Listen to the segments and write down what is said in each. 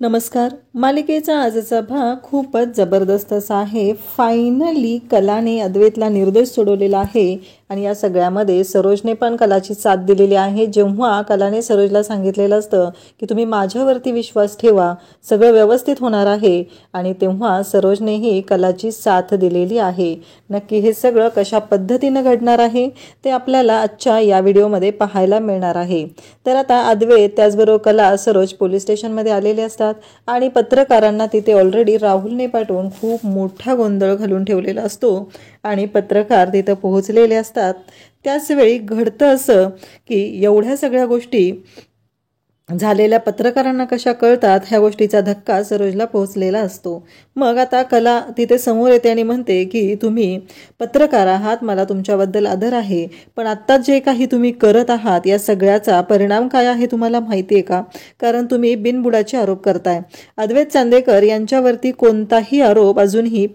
नमस्कार. मालिकेचा आजचा भाग खूपच जबरदस्त असा आहे. फायनली कलाने अद्वैतला निर्दोष सोडवलेला आहे आणि या सगळ्यामध्ये सरोजने पण कलाची साथ दिलेली आहे. जेव्हा कलाने सरोजला सांगितलेलं असतं की तुम्ही माझ्यावरती विश्वास ठेवा, सगळं व्यवस्थित होणार आहे, आणि तेव्हा सरोजनेही कलाची साथ दिलेली आहे. नक्की हे सगळं कशा पद्धतीनं घडणार आहे ते आपल्याला आजच्या या व्हिडिओमध्ये पाहायला मिळणार आहे. तर आता अद्वैत त्याचबरोबर कला सरोज पोलीस स्टेशनमध्ये आलेले असतात आणि पत्रकारांना तिथे ऑलरेडी राहुलने पाठवून खूप मोठा गोंधळ घालून ठेवलेला असतो आणि पत्रकार तिथं पोहोचलेले असतात. त्याच वेळी घडतं असं की एवढ्या सगळ्या गोष्टी झालेल्या पत्रकारांना कशा कळतात ह्या गोष्टीचा धक्का सरोजला पोहोचलेला असतो. मग आता कला तिथे समोर येते आणि म्हणते की तुम्ही पत्रकार आहात, मला तुमच्याबद्दल आदर आहे, पण आत्ता जे काही तुम्ही करत आहात या सगळ्याचा परिणाम काय आहे तुम्हाला माहिती आहे का? कारण तुम्ही बिनबुडाचे आरोप करताय. अद्वैत चांदेकर यांच्यावरती कोणताही आरोप अजूनही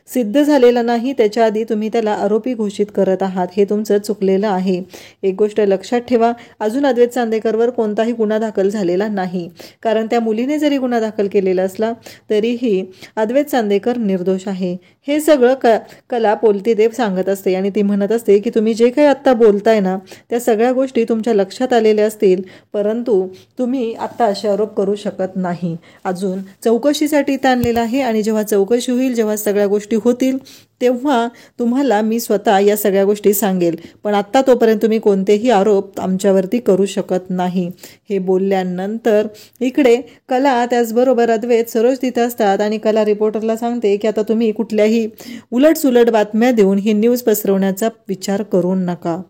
सिद्ध झालेला नाही, त्याच्या आधी तुम्ही त्याला आरोपी घोषित करत आहात. हे तुमचं चुकलेलं आहे. एक गोष्ट लक्षात ठेवा, अजून अद्वैत चांदेकरवर कोणताही गुन्हा दाखल झालेला नाही, कारण त्या मुलीने जरी गुन्हा दाखल केलेला असला तरीही अद्वैत चांदेकर निर्दोष आहे. हे सगळं कला पोलतीदेव सांगत असते आणि ती म्हणत असते की तुम्ही जे काही आत्ता बोलताय ना त्या सगळ्या गोष्टी तुमच्या लक्षात आलेल्या असतील, परंतु तुम्ही आत्ता असे आरोप करू शकत नाही. अजून चौकशीसाठी ताणलेलं आहे आणि जेव्हा चौकशी होईल, जेव्हा सगळ्या गोष्टी होतील, तेव्हा तुम्हाला मी स्वतः या सगळ्या गोष्टी सांगेल, पण आत्ता तोपर्यंत तुम्ही कोणतेही आरोप आमच्यावरती करू शकत नाही. हे बोलल्यानंतर इकडे कला त्याचबरोबर अद्वैत सरोज तिथे असतात आणि कला रिपोर्टरला सांगते की आता तुम्ही कुठल्याही उलटसुलट बातम्या देऊन ही न्यूज पसरवण्याचा विचार करू नका.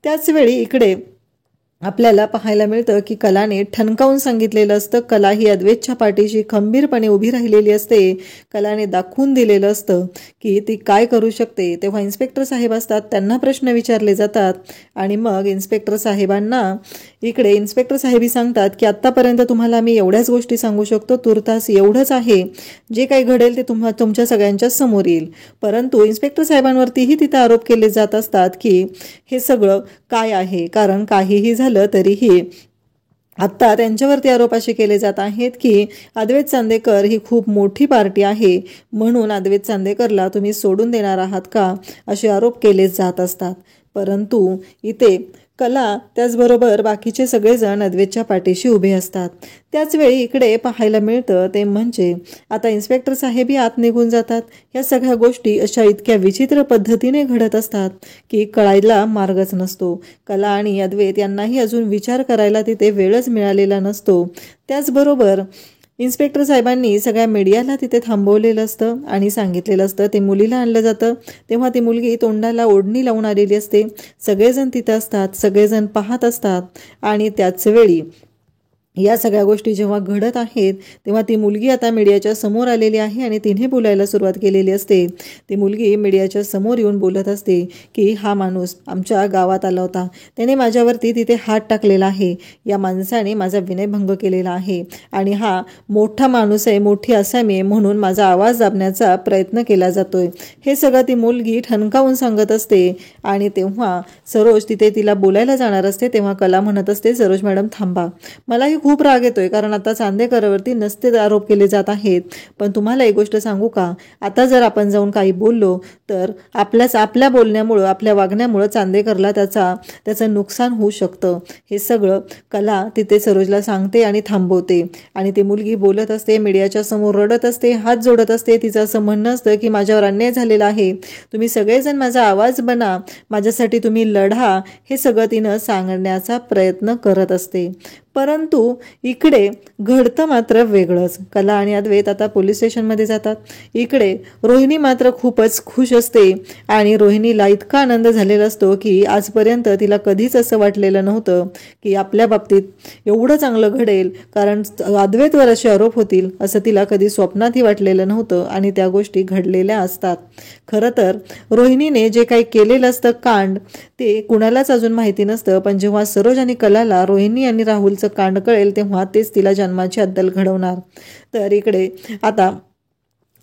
त्याचवेळी इकडे आपल्याला पाहायला मिळतं की कलाने ठणकावून सांगितलेलं असतं. कला ही अद्वैतच्या पाठीशी खंबीरपणे उभी राहिलेली असते. कलाने दाखवून दिलेलं असतं की ती काय करू शकते. तेव्हा इन्स्पेक्टर साहेब असतात, त्यांना प्रश्न विचारले जातात आणि मग इन्स्पेक्टर साहेबांना इकडे इन्स्पेक्टर साहेबी सांगतात की आत्तापर्यंत तुम्हाला मी एवढ्याच गोष्टी सांगू शकतो, तुर्तास एवढंच आहे, जे काही घडेल ते तुमच्या सगळ्यांच्या समोर येईल. परंतु इन्स्पेक्टर साहेबांवरतीही तिथे आरोप केले जात असतात की हे सगळं काय आहे, कारण काहीही झालं तरीही आत्ता त्यांच्यावरती आरोप असे केले जात आहेत की अद्वैत चांदेकर ही खूप मोठी पार्टी आहे, म्हणून अद्वैत चांदेकरला तुम्ही सोडून देणार आहात का, असे आरोप केले जात असतात. परंतु इथे कला त्याचबरोबर बाकीचे सगळेजण अद्वैतच्या पाठीशी उभे असतात. त्याचवेळी इकडे पाहायला मिळतं ते म्हणजे आता इन्स्पेक्टर साहेबही आत निघून जातात. या सगळ्या गोष्टी अशा इतक्या विचित्र पद्धतीने घडत असतात की कळायला मार्गच नसतो. कला आणि अद्वैत यांनाही अजून विचार करायला तिथे वेळच मिळालेला नसतो. त्याचबरोबर इन्स्पेक्टर साहेबांनी सगळ्या मीडियाला तिथे थांबवलेलं असतं आणि सांगितलेलं असतं. ते मुलीला आणलं जातं तेव्हा ती मुलगी तोंडाला ओढणी लावून आलेली असते. सगळेजण तिथं असतात, सगळेजण पाहत असतात आणि त्याच वेळी या सगळ्या गोष्टी जेव्हा घडत आहेत तेव्हा ती मुलगी आता मीडियाच्या समोर आलेली आहे आणि तिने बोलायला सुरुवात केलेली असते. ती मुलगी मीडियाच्या समोर येऊन बोलत असते की हा माणूस आमच्या गावात आला होता, त्याने माझ्यावरती तिथे हात टाकलेला आहे, या माणसाने माझा विनयभंग केलेला आहे आणि हा मोठा माणूस आहे, मोठी आसामी आहे, म्हणून माझा आवाज दाबण्याचा प्रयत्न केला जातोय. हे सगळं ती मुलगी ठणकावून सांगत असते आणि तेव्हा सरोज तिथे तिला बोलायला जाणार असते. तेव्हा कला म्हणत असते, सरोज मॅडम थांबा, मलाही खूप राग येतोय, कारण आता चांदेकरवरती नसते आरोप केले जात आहेत, पण तुम्हाला एक गोष्ट सांगू का, आता जर आपण जाऊन काही बोललो तर आपल्या बोलण्यामुळं, आपल्या वागण्यामुळं चांदेकरला त्याचं नुकसान होऊ शकतं. हे सगळं कला तिथे सरोजला सांगते आणि थांबवते आणि ती मुलगी बोलत असते, मीडियाच्या समोर रडत असते, हात जोडत असते. तिचं असं म्हणणं असतं की माझ्यावर अन्याय झालेला आहे, तुम्ही सगळेजण माझा आवाज बना, माझ्यासाठी तुम्ही लढा. हे सगळं तिनं सांगण्याचा प्रयत्न करत असते. परंतु इकडे घडतं मात्र वेगळंच. कला आणि अद्वैत आता पोलीस स्टेशनमध्ये जातात. इकडे रोहिणी मात्र खूपच खुश असते आणि रोहिणीला इतका आनंद झालेला असतो की आजपर्यंत तिला कधीच असं वाटलेलं नव्हतं की आपल्या बाबतीत एवढं चांगलं घडेल, कारण अद्वैतवर असे आरोप होतील असं तिला कधी स्वप्नातही वाटलेलं नव्हतं आणि त्या गोष्टी घडलेल्या असतात. खरं तर रोहिणीने जे काही केलेलं असतं कांड ते कुणालाच अजून माहिती नसतं, पण जेव्हा सरोज आणि कलाला रोहिणी आणि राहुलचं कांड कळेल तेव्हा तेच तिला जन्माची अद्दल घडवणार. तर इकडे आता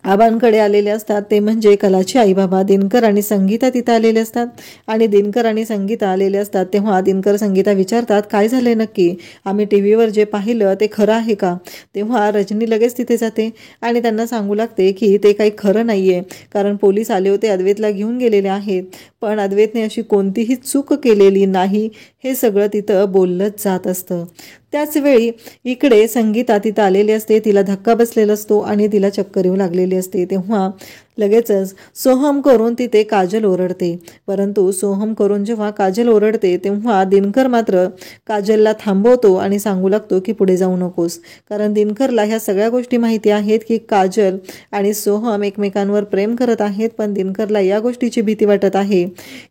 आबांकडे आलेले असतात, ते म्हणजे कलाची आई बाबा दिनकर आणि संगीता तिथं आलेले असतात. आणि दिनकर आणि संगीता आलेले असतात तेव्हा दिनकर संगीता विचारतात, काय झाले नक्की, आम्ही टी व्हीवर जे पाहिलं ते खरं आहे का? तेव्हा रजनी लगेच तिथे जाते आणि त्यांना सांगू लागते की ते काही खरं नाही आहे, कारण पोलीस आले होते, अद्वैतला घेऊन गेलेले आहेत, पण अद्वैतने अशी कोणतीही चूक केलेली नाही, हे सगळं तिथं बोललंच जात असतं. त्याच वेळी इकडे संगीता तिथं आलेली असते, तिला धक्का बसलेला असतो आणि तिला चक्कर येऊ लागलेली असते. तेव्हा लगेचच सोहम करून तिथे काजल ओरडते, परंतु सोहम करून जेव्हा काजल ओरडते तेव्हा दिनकर मात्र काजलला थांबवतो आणि सांगू लागतो की पुढे जाऊ नकोस, कारण दिनकरला ह्या सगळ्या गोष्टी माहिती आहेत की काजल आणि सोहम एकमेकांवर प्रेम करत आहेत. पण दिनकरला या गोष्टीची भीती वाटत आहे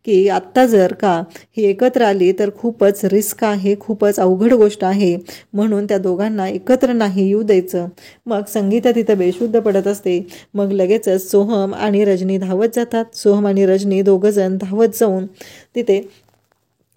की आत्ता जर का ही एकत्र आली तर खूपच रिस्क आहे, खूपच अवघड गोष्ट आहे, म्हणून त्या दोघांना एकत्र नाही येऊ द्यायचं. मग संगीता तिथं बेशुद्ध पडत असते. मग लगेचच सोहम आणि रजनी धावत जातात. सोहम आणि रजनी दोघंजण धावत जाऊन तिथे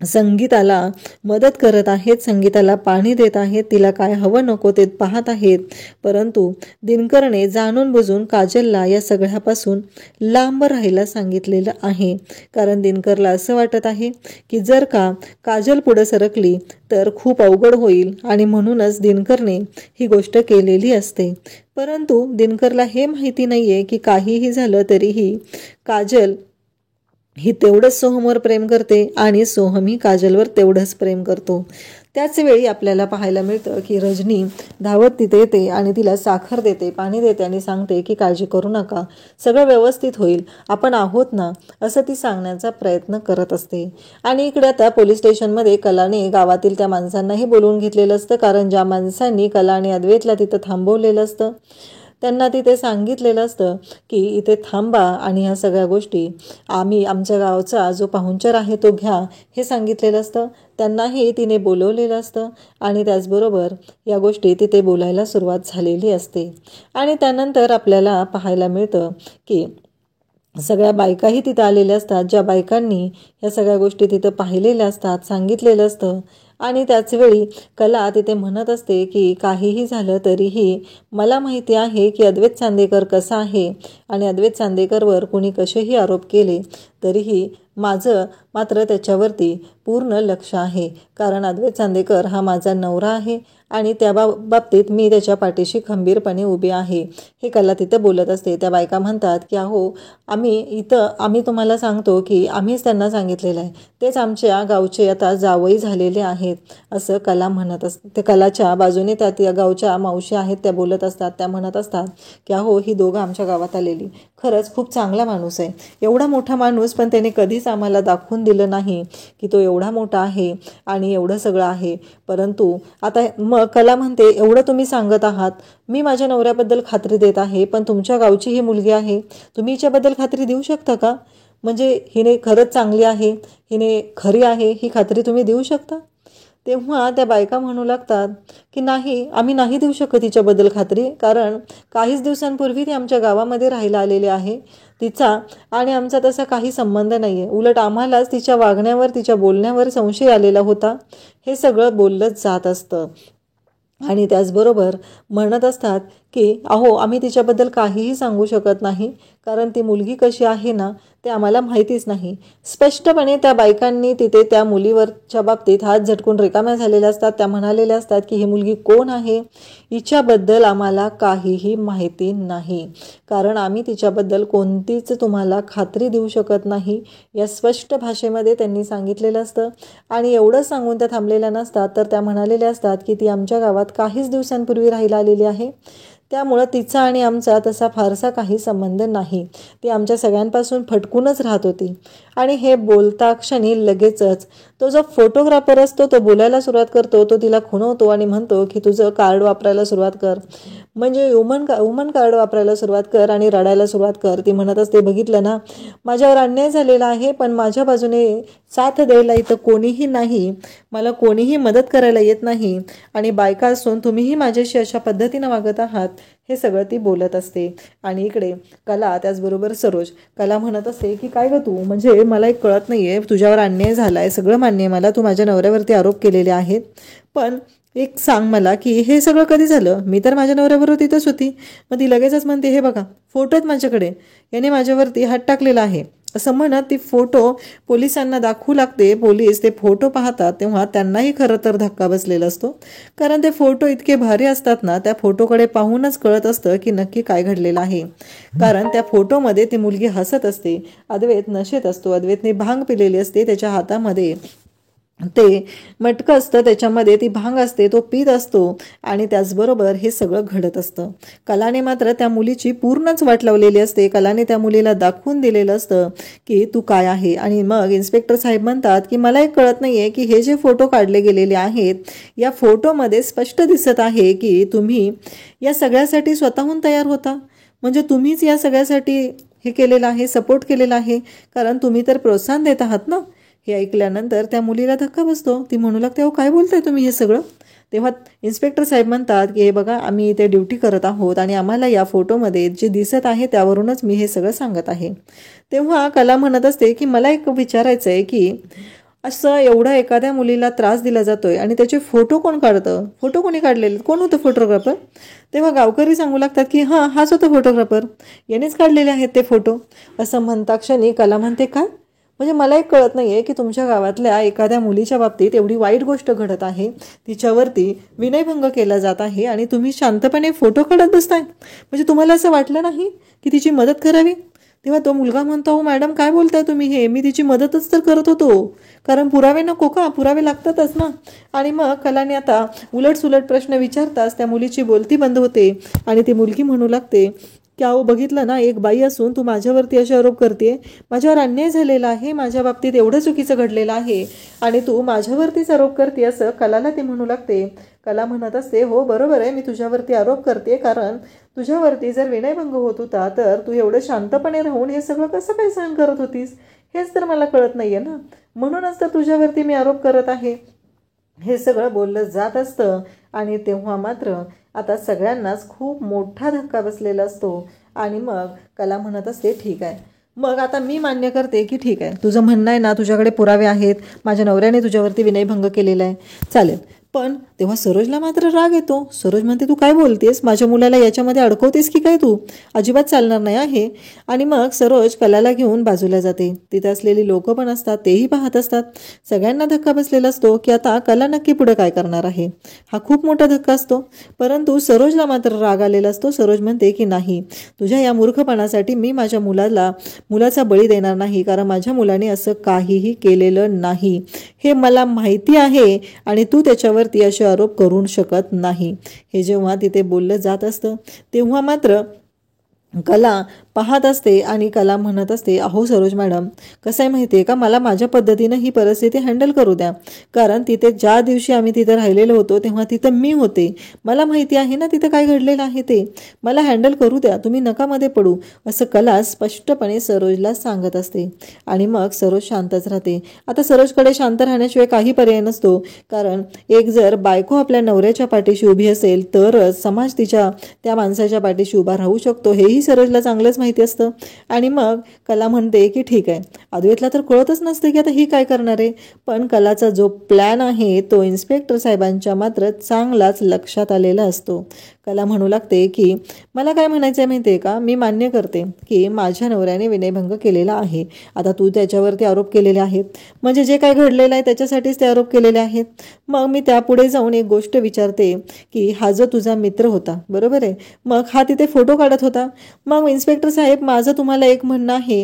संगीताला मदत करत आहेत, संगीताला पाणी देत आहेत, तिला काय हवं नको ते पाहत आहेत. परंतु दिनकरने जाणून बुजून काजलला या सगळ्यापासून लांब राहायला सांगितलेलं आहे, कारण दिनकरला असं वाटत आहे की जर का काजल पुढं सरकली तर खूप अवघड होईल, आणि म्हणूनच दिनकरने ही गोष्ट केलेली असते. परंतु दिनकरला हे माहिती नाही आहे की काहीही झालं तरीही काजल ही तेवढंच सोहमवर प्रेम करते आणि सोहमही काजलवर तेवढंच प्रेम करतो. त्याच वेळी आपल्याला पाहायला मिळतं की रजनी धावत तिथे येते आणि तिला साखर देते, पाणी देते आणि सांगते की काळजी करू नका, सगळं व्यवस्थित होईल, आपण आहोत ना, असं ती सांगण्याचा प्रयत्न करत असते. आणि इकडे आता पोलीस स्टेशनमध्ये कलाने गावातील त्या माणसांनाही बोलवून घेतलेलं असतं, कारण ज्या माणसांनी कला आणि अद्वैतला तिथं थांबवलेलं असतं त्यांना तिथे सांगितलेलं असतं की इथे थांबा आणि ह्या सगळ्या गोष्टी आमच्या गावचा जो पाहुणचार आहे तो घ्या, हे सांगितलेलं असतं. त्यांनाही तिने बोलवलेलं असतं आणि त्याचबरोबर या गोष्टी तिथे बोलायला सुरुवात झालेली असते. आणि त्यानंतर आपल्याला पाहायला मिळतं की सगळ्या बायकाही तिथं आलेल्या असतात, ज्या बायकांनी ह्या सगळ्या गोष्टी तिथं पाहिलेल्या असतात, सांगितलेलं असतं. आणि त्याचवेळी कला तिथे म्हणत असते की काहीही झालं तरीही मला माहिती आहे की अद्वैत चांदेकर कसा आहे, आणि अद्वैत चांदेकरवर कुणी कसेही आरोप केले तरीही माझं मात्र त्याच्यावरती पूर्ण लक्ष आहे, कारण अद्वैत चांदेकर हा माझा नवरा आहे आणि त्या बाबतीत मी त्याच्या पाठीशी खंबीरपणे उभी आहे, हे कला तिथं बोलत असते. त्या बायका म्हणतात की अहो आम्ही तुम्हाला सांगतो की आम्हीच त्यांना सांगितलेलं आहे, तेच आमच्या गावचे आता जावई झालेले आहेत, असं कला म्हणत असते. ते कलाच्या बाजूने त्या गावच्या मावशी आहेत, त्या बोलत असतात. त्या म्हणत असतात की अहो ही दोघं आमच्या गावात आलेली खरंच खूप चांगला माणूस आहे, एवढा मोठा माणूस, पण त्याने कधीच आम्हाला दाखवून दिलं नाही की तो एवढा मोठा आहे आणि एवढं सगळं आहे. परंतु आता मग कला म्हणते एवढं तुम्ही सांगत आहात, मी माझ्या नवऱ्याबद्दल खात्री देत आहे, पण तुमच्या गावची ही मुलगी आहे, तुम्ही हिच्याबद्दल खात्री देऊ शकता का? म्हणजे हिने खरंच चांगली आहे, हिने खरी आहे, ही खात्री तुम्ही देऊ शकता? तेव्हा त्या बायका म्हणू लागतात की नाही, आम्ही नाही देऊ शकत हिच्याबद्दल खात्री, कारण काहीच दिवसांपूर्वी ती आमच्या गावामध्ये राहायला आलेली आहे, तिचा आणि आमचा तसा काही संबंध नाही आहे, उलट आम्हालाच तिच्या वागण्यावर तिच्या बोलण्यावर संशय आलेला होता, हे सगळं बोललंच जात असतं. आणि त्याचबरोबर म्हणत असतात की अहो आम्ही तिच्याबद्दल काहीही सांगू शकत नाही, कारण ती मुलगी कशी आहे ना ते आम्हाला माहितीच नाही. स्पष्टपणे त्या बायकांनी तिथे त्या मुलीवरच्या बाबतीत हात झटकून रिकाम्या झालेल्या असतात. त्या म्हणालेल्या असतात की ही मुलगी कोण आहे, हिच्याबद्दल आम्हाला काहीही माहिती नाही, कारण आम्ही तिच्याबद्दल कोणतीच तुम्हाला खात्री देऊ शकत नाही, या स्पष्ट भाषेमध्ये त्यांनी सांगितलेलं असतं. आणि एवढंच सांगून त्या थांबलेल्या नसतात, तर त्या म्हणालेल्या असतात की ती आमच्या गावात काहीच दिवसांपूर्वी राहायला आलेली आहे, त्यामुळं तिचा आणि आमचा तसा फारसा काही संबंध नाही, ती आमच्या सगळ्यांपासून फटकूनच राहत होती. आणि हे बोलता क्षणी लगेचच तो जो फोटोग्राफर असतो तो बोलायला सुरुवात करतो, तो तिला खुणवतो आणि म्हणतो की तुझं कार्ड वापरायला सुरुवात कर, म्हणजे वुमन कार्ड वापरायला सुरुवात कर आणि रडायला सुरुवात कर. ती म्हणत असते बघितलं ना, माझ्यावर अन्याय झालेला आहे, पण माझ्या बाजूने साथ द्यायला इथं कोणीही नाही, मला कोणीही मदत करायला येत नाही, आणि बायका असून तुम्हीही माझ्याशी अशा पद्धतीनं वागत आहात, हे सगळं ती बोलत असते. आणि इकडे कला त्याचबरोबर सरोज, कला म्हणत असते की काय गं तू, म्हणजे मला एक कळत नाही आहे, तुझ्यावर अन्याय झाला आहे, सगळं मान्य आहे मला, तू माझ्या नवऱ्यावरती आरोप केलेले आहेत, पण एक सांग मला की हे सगळं कधी झालं? मी तर माझ्या नवऱ्याबरोबर तिथंच होती. मग ती लगेचच म्हणते, हे बघा फोटो आहेत माझ्याकडे, याने माझ्यावरती हात टाकलेला आहे असं म्हणत ती फोटो पोलिसांना दाखवू लागते. पोलीस ते फोटो पाहतात तेव्हा त्यांनाही खरं तर धक्का बसलेला असतो, कारण ते फोटो इतके भारी असतात ना, त्या फोटोकडे पाहूनच कळत असतं की नक्की काय घडलेलं आहे. कारण त्या फोटोमध्ये ती मुलगी हसत असते, अद्वैत नशेत असतो, अद्वैतने भांग पिलेली असते, त्याच्या हातामध्ये ते मटकं असतं, त्याच्यामध्ये ती भांग असते, तो पीत असतो आणि त्याचबरोबर हे सगळं घडत असतं. कलाने मात्र त्या मुलीची पूर्णच वाट लावलेली असते. कलाने त्या मुलीला दाखवून दिलेलं असतं की तू काय आहे. आणि मग इन्स्पेक्टर साहेब म्हणतात की मला एक कळत नाहीये की हे जे फोटो काढले गेलेले आहेत या फोटोमध्ये स्पष्ट दिसत आहे की तुम्ही या सगळ्यासाठी स्वतःहून तयार होता, म्हणजे तुम्हीच या सगळ्यासाठी हे केलेलं आहे, सपोर्ट केलेला आहे, कारण तुम्ही तर प्रोत्साहन देत आहात ना. हे ऐकल्यानंतर त्या मुलीला धक्का बसतो. ती म्हणू लागते, अहो काय बोलताय तुम्ही हे सगळं? तेव्हा इन्स्पेक्टर साहेब म्हणतात की हे बघा, आम्ही इथे ड्युटी करत आहोत आणि आम्हाला या फोटोमध्ये जे दिसत आहे त्यावरूनच मी हे सगळं सांगत आहे. तेव्हा कला म्हणत असते की मला एक विचारायचं आहे की असं एवढा एखाद्या मुलीला त्रास दिला जातोय आणि त्याचे फोटो कोण काढतं? फोटो कोणी काढलेले? कोण होतं फोटोग्राफर? तेव्हा गावकरी सांगू लागतात की हाच होता फोटोग्राफर, यानेच काढलेले आहेत ते फोटो. असं म्हणता क्षणी कला म्हणते, काय म्हणजे मला एक कळत नाहीये की तुमच्या गावातल्या एखाद्या मुलीच्या बाबतीत एवढी वाईट गोष्ट घडत आहे, तिच्यावरती विनयभंग केला जात आहे आणि तुम्ही शांतपणे फोटो काढत बसताय. म्हणजे तुम्हाला असं वाटलं नाही की तिची मदत करावी? तेव्हा तो मुलगा म्हणतो, हो मॅडम काय बोलताय तुम्ही, हे मी तिची मदतच तर करत होतो, कारण पुरावे नको का? पुरावे लागतातच ना. आणि मग कलाने आता उलटसुलट प्रश्न विचारताच त्या मुलीची बोलती बंद होते आणि ती मुलगी म्हणू लागते की अहो बघितलं ना, एक बाई असून तू माझ्यावरती असे आरोप करते, माझ्यावर अन्याय झालेला आहे, माझ्या बाबतीत एवढं चुकीचं घडलेलं आहे आणि तू माझ्यावरतीच आरोप करते असं कलाला ती म्हणू लागते. कला म्हणत असते, हो बरोबर आहे, मी तुझ्यावरती आरोप करते, कारण तुझ्यावरती जर विनयभंग होत होता तर तू एवढं शांतपणे राहून हे सगळं कसं काय सहन करत होतीस, हेच तर मला कळत नाहीये ना, म्हणूनच तर तुझ्यावरती मी आरोप करत आहे. हे सगळं बोललं जात असतं आणि तेव्हा मात्र आता सगळ्यांनाच खूप मोठा धक्का बसलेला असतो. आणि मग कला म्हणत असते, ठीक आहे, मग आता मी मान्य करते की ठीक आहे, तुझं म्हणणं आहे ना, तुझ्याकडे पुरावे आहेत, माझ्या नवऱ्याने तुझ्यावरती विनयभंग केलेला आहे, चालेल. पण तेव्हा सरोजला मात्र राग येतो. सरोज म्हणते, तू काय बोलतेस, माझ्या मुलाला याच्यामध्ये अडकवतेस की काय? तू अजिबात चालणार नाही आहे. आणि मग सरोज कलाला घेऊन बाजूला जाते. तिथे असलेली लोक पण असतात, तेही पाहत असतात. सगळ्यांना धक्का बसलेला असतो की आता कला नक्की पुढे काय करणार आहे. हा खूप मोठा धक्का असतो. परंतु सरोजला मात्र राग आलेला असतो. सरोज म्हणते की नाही, तुझ्या या मूर्खपणासाठी मी माझ्या मुलाचा बळी देणार नाही, कारण माझ्या मुलाने असं काहीही केलेलं नाही, हे मला माहिती आहे आणि तू त्याच्यावरती असे आरोप करू शकत नाही. हे जेव्हा तिथे बोललं जात असतं तेव्हा मात्र कला पाहत असते आणि कला म्हणत असते, अहो सरोज मॅडम, कसं आहे माहिती आहे का, मला माझ्या पद्धतीनं ही परिस्थिती हँडल करू द्या, कारण तिथे ज्या दिवशी आम्ही तिथे राहिलेलो होतो तेव्हा तिथं मी होते, मला माहिती आहे ना तिथं काय घडलेलं आहे ते, मला हँडल करू द्या, तुम्ही नकामध्ये पडू, असं कला स्पष्टपणे सरोजला सांगत असते. आणि मग सरोज शांतच राहते. आता सरोजकडे शांत राहण्याशिवाय काही पर्याय नसतो, कारण एक जर बायको आपल्या नवऱ्याच्या पाठीशी उभी असेल तरच समाज तिच्या त्या माणसाच्या पाठीशी उभा राहू शकतो, हेही सरोजला चांगलंच माहिती असतं. आणि मग कला म्हणते की ठीक आहे, अद्वैतला तर कळतच नसते की आता ही काय करणार आहे, पण कलाचा जो प्लॅन आहे तो इन्स्पेक्टर साहेबांच्या मात्र चांगलाच लक्षात आलेला असतो. कला म्हणू लागते की मला काय म्हणायचं आहे माहिती आहे का, मी मान्य करते की माझ्या नवऱ्याने विनयभंग केलेला आहे. आता तू त्याच्यावरती आरोप केलेले आहेत, म्हणजे जे काय घडलेलं आहे त्याच्यासाठीच ते आरोप केलेले आहेत. मग मी त्यापुढे जाऊन एक गोष्ट विचारते की हा जो तुझा मित्र होता, बरोबर आहे, मग हा तिथे फोटो काढत होता, मग इन्स्पेक्टर साहेब माझं तुम्हाला एक म्हणणं आहे,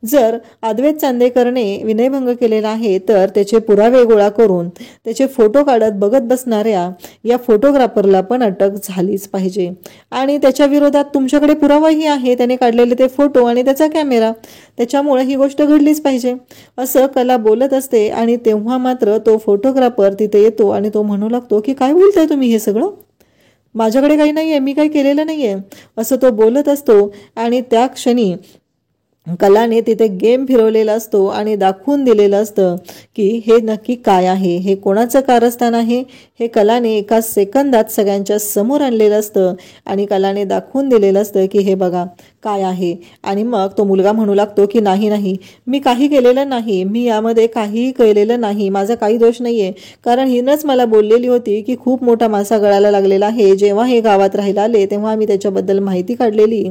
जर अद्वैत चांदेकरने विनयभंग केलेला आहे तर त्याचे पुरावे गोळा करून त्याचे फोटो काढत बघत बसणाऱ्या या फोटोग्राफरला पण अटक झालीच पाहिजे. आणि त्याच्या विरोधात तुमच्याकडे पुरावाही आहे, त्याने काढलेले ते फोटो आणि त्याचा कॅमेरा, त्याच्यामुळे ही गोष्ट घडलीच पाहिजे, असं कला बोलत असते. आणि तेव्हा मात्र तो फोटोग्राफर तिथे येतो आणि तो म्हणू लागतो की काय बोलताय तुम्ही हे सगळं, माझ्याकडे काही नाही आहे, मी काही केलेलं नाही आहे, असं तो बोलत असतो. आणि त्या क्षणी कलाने तिथे गेम फिरवलेला असतो आणि दाखवून दिलेलं असतं की हे नक्की काय आहे, हे कोणाचं कारस्थान आहे, हे कलाने एका सेकंदात सगळ्यांच्या समोर आणलेलं असतं आणि कलाने दाखवून दिलेलं असतं की हे बघा काय आहे. आणि मग तो मुलगा म्हणू लागतो की नाही नाही, मी काही केलेलं नाही, मी यामध्ये काहीही केलेलं नाही, माझा काही दोष नाही आहे, कारण हिनंच मला बोललेली होती की खूप मोठा मासा गळायला लागलेला आहे. जेव्हा हे गावात राहायला आले तेव्हा आम्ही त्याच्याबद्दल माहिती काढलेली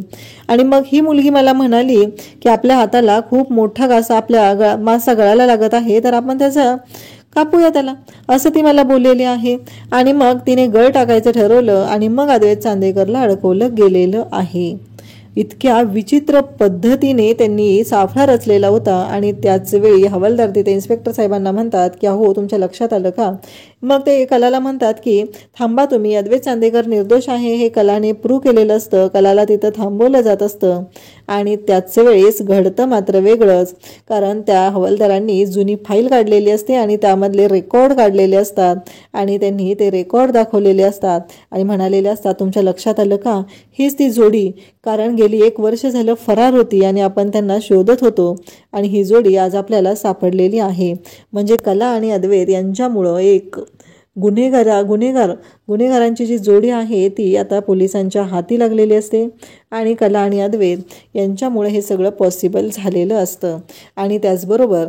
आणि मग ही मुलगी मला म्हणाली की आपल्या हाताला खूप मोठा मासा गळायला लागत आहे, तर आपण त्याचा कापूया त्याला, असं ती मला बोललेली आहे. आणि मग तिने गळ टाकायचं ठरवलं आणि मग अद्वैत चांदेकरला अडकवलं गेलेलं आहे. इतक्या विचित्र पद्धतीने त्यांनी साफळा रचलेला होता. आणि त्याच वेळी हवालदार तिथे इन्स्पेक्टर साहेबांना म्हणतात की हो तुमच्या लक्षात आलं का. मग ते कलाला म्हणतात की थांबा तुम्ही, अद्वैत चांदेकर निर्दोष आहे हे कलाने प्रूव्ह केलेलं असतं, कलाला तिथं थांबवलं जात असतं. आणि त्याच वेळेस घडतं मात्र वेगळंच, कारण त्या हवालदारांनी जुनी फाईल काढलेली असते आणि त्यामधले रेकॉर्ड काढलेले असतात आणि त्यांनी ते रेकॉर्ड दाखवलेले असतात आणि म्हणालेले असतात तुमच्या लक्षात आलं का, हीच ती जोडी, कारण गेली 1 वर्ष झालं फरार होती आणि आपण त्यांना शोधत होतो आणि ही जोडी आज आपल्याला सापडलेली आहे. म्हणजे कला आणि अद्वैत यांच्यामुळं एक गुन्हेगारांची जी जोडी आहे ती आता पोलिसांच्या हाती लागलेली असते आणि कला आणि अद्वैत यांच्यामुळे हे सगळं पॉसिबल झालेलं असतं. आणि त्याचबरोबर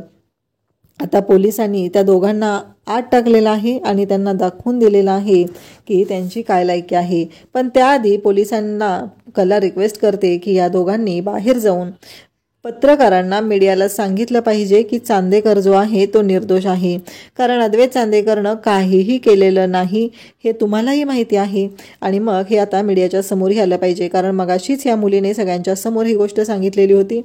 आता पोलिसांनी त्या दोघांना आत टाकलेलं आहे आणि त्यांना दाखवून दिलेलं आहे की त्यांची काय लायकी आहे. पण त्याआधी पोलिसांना कला रिक्वेस्ट करते की या दोघांनी बाहेर जाऊन पत्रकारांना, मीडियाला सांगितलं पाहिजे की चांदेकर जो आहे तो निर्दोष आहे, कारण अद्वैत चांदेकरनं काहीही केलेलं नाही हे तुम्हालाही माहिती आहे. आणि मग हे आता मीडियाच्या समोरही आलं पाहिजे, कारण मगाशीच या मुलीने सगळ्यांच्या समोर ही गोष्ट सांगितलेली होती.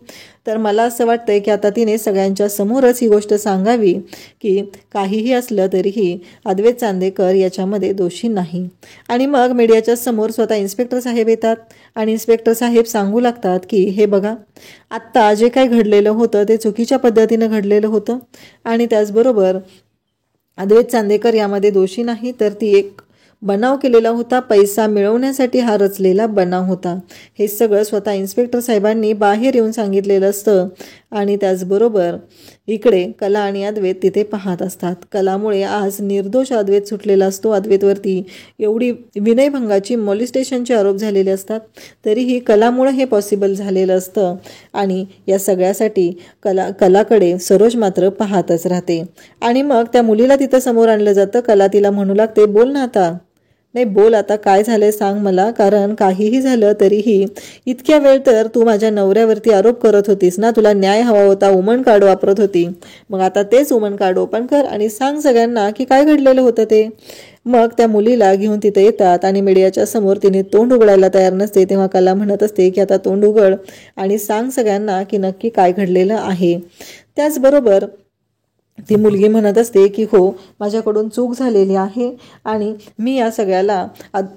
तर मला असं वाटतंय की आता तिने सगळ्यांच्या समोरच ही गोष्ट सांगावी की काहीही असलं तरीही अद्वैत चांदेकर याच्यामध्ये दोषी नाही. आणि मग मीडियाच्या समोर स्वतः इन्स्पेक्टर साहेब येतात आणि इन्स्पेक्टर साहेब सांगू लागतात की हे बघा, आत्ता जे काही घडलेलं होतं ते चुकीच्या पद्धतीनं घडलेलं होतं आणि त्याचबरोबर अद्वैत चांदेकर यामध्ये दोषी नाही, तर ती एक बनाव केलेला होता, पैसा मिळवण्यासाठी हा रचलेला बनाव होता. हे सगळं स्वतः इन्स्पेक्टर साहेबांनी बाहेर येऊन सांगितलेलं असतं. आणि त्याचबरोबर इकडे कला आणि अद्वैत तिथे पाहत असतात. कलामुळे आज निर्दोष अद्वैत सुटलेला असतो. अद्वैतवरती एवढी विनयभंगाची, मॉलिस्टेशनचे आरोप झालेले असतात, तरीही कलामुळे हे पॉसिबल झालेलं असतं. आणि या सगळ्यासाठी कलाकडे सरोज मात्र पाहतच राहते. आणि मग त्या मुलीला तिथं समोर आणलं जातं. कला तिला म्हणू लागते बोल ना आता, नाही बोल आता काय झालंय सांग मला, कारण काहीही झालं तरीही इतक्या वेळ तर तू माझ्या नवऱ्यावरती आरोप करत होतीस ना, तुला न्याय हवा होता, वुमन कार्ड वापरत होती, मग आता तेच वुमन कार्ड ओपन कर आणि सांग सगळ्यांना की काय घडलेलं होतं ते. मग त्या मुलीला घेऊन तिथे येतात आणि मीडियाच्या समोर तिने तोंड उघडायला तयार नसते, तेव्हा कला म्हणत असते की आता तोंड उघड आणि सांग सगळ्यांना की नक्की काय घडलेलं आहे. त्याचबरोबर ती मुलगी म्हणत असते की हो माझ्याकडून चूक झालेली आहे आणि मी या सगळ्याला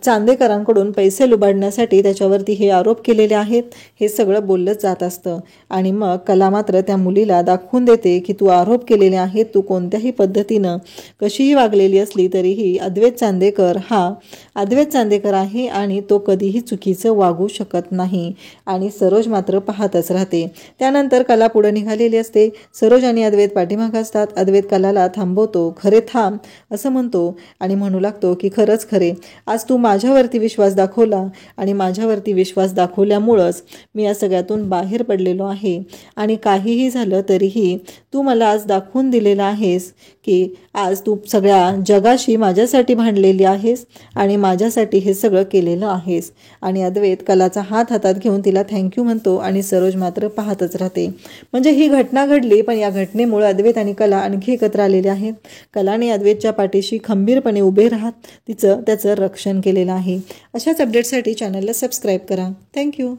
चांदेकरांकडून पैसे लुबाडण्यासाठी त्याच्यावरती हे आरोप केलेले आहेत, हे सगळं बोललंच जात असतं. आणि मग कला मात्र त्या मुलीला दाखवून देते की तू आरोप केलेले आहेत, तू कोणत्याही पद्धतीनं कशीही वागलेली असली तरीही अद्वैत चांदेकर हा अद्वैत चांदेकर आहे आणि तो कधीही चुकीचं वागू शकत नाही. आणि सरोज मात्र पाहतच राहते. त्यानंतर कला पुढे निघालेली असते. सरोज आणि अद्वैत पाठीमागं असतात. अद्वैत कलाला थांबवतो. खरे थांब असं म्हणतो आणि म्हणू लागतो की खरंच खरे, आज तू माझ्यावरती विश्वास दाखवला आणि माझ्यावरती विश्वास दाखवल्यामुळंच मी या सगळ्यातून बाहेर पडलेलो आहे. आणि काहीही झालं तरीही तू मला आज दाखवून दिलेलं आहेस की आज तू सगळ्या जगाशी माझ्यासाठी भांडलेली आहेस आणि माझ्यासाठी हे सगळं केलेलं आहेस. आणि अद्वैत कलाचा हात हातात घेऊन तिला थँक्यू म्हणतो आणि सरोज मात्र पाहतच राहते. म्हणजे ही घटना घडली, पण या घटनेमुळे अद्वैत आणि कला आणखी एकत्र आलेले आहेत. कलाने अद्वैतच्या पाठीशी खंबीरपणे उभे राहत त्याचं रक्षण केलेलं आहे. अशाच अपडेटसाठी चॅनलला सबस्क्राईब करा. थँक्यू.